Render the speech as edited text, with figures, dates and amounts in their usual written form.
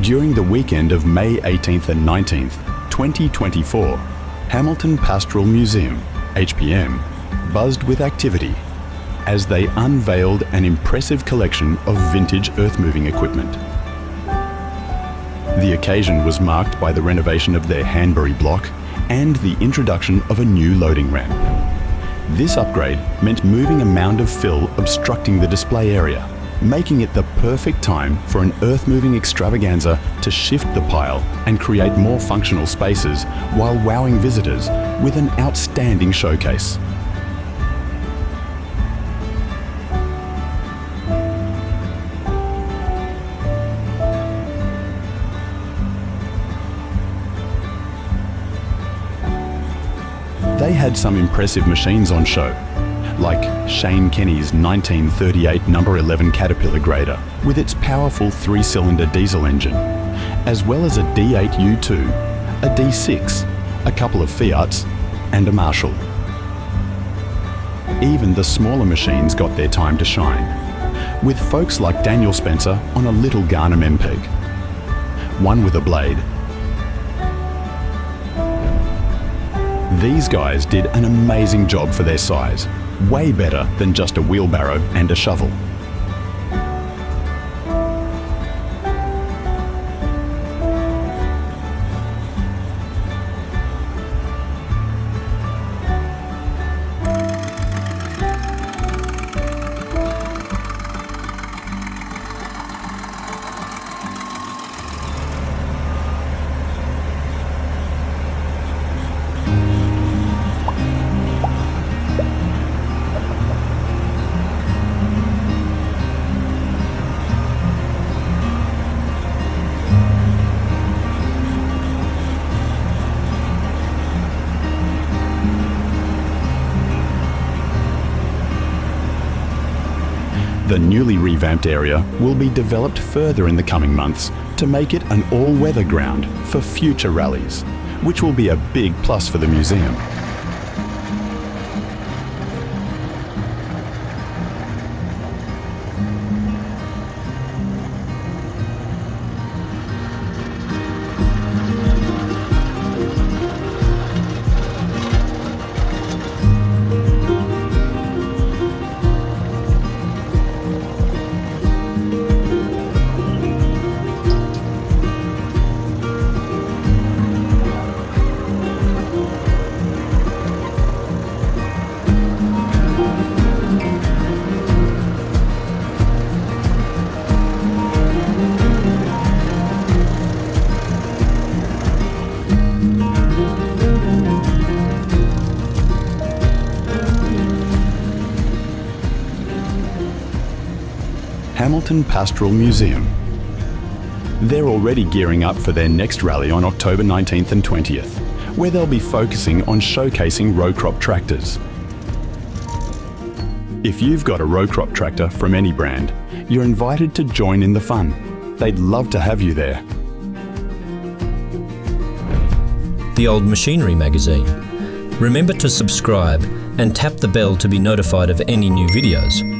During the weekend of May 18th and 19th, 2024, Hamilton Pastoral Museum, HPM, buzzed with activity as they unveiled an impressive collection of vintage earth-moving equipment. The occasion was marked by the renovation of their Hanbury block and the introduction of a new loading ramp. This upgrade meant moving a mound of fill obstructing the display area, making it the perfect time for an earth-moving extravaganza to shift the pile and create more functional spaces while wowing visitors with an outstanding showcase. They had some impressive machines on show, like Shane Kenny's 1938 No. 11 Caterpillar grader with its powerful 3-cylinder diesel engine, as well as a D8 U2, a D6, a couple of Fiats and a Marshall. Even the smaller machines got their time to shine, with folks like Daniel Spencer on a little Garnham MPEG, one with a blade. These guys did an amazing job for their size, way better than just a wheelbarrow and a shovel. The newly revamped area will be developed further in the coming months to make it an all-weather ground for future rallies, which will be a big plus for the museum. Hamilton Pastoral Museum. They're already gearing up for their next rally on October 19th and 20th, where they'll be focusing on showcasing row crop tractors. If you've got a row crop tractor from any brand, you're invited to join in the fun. They'd love to have you there. The Old Machinery magazine. Remember to subscribe and tap the bell to be notified of any new videos.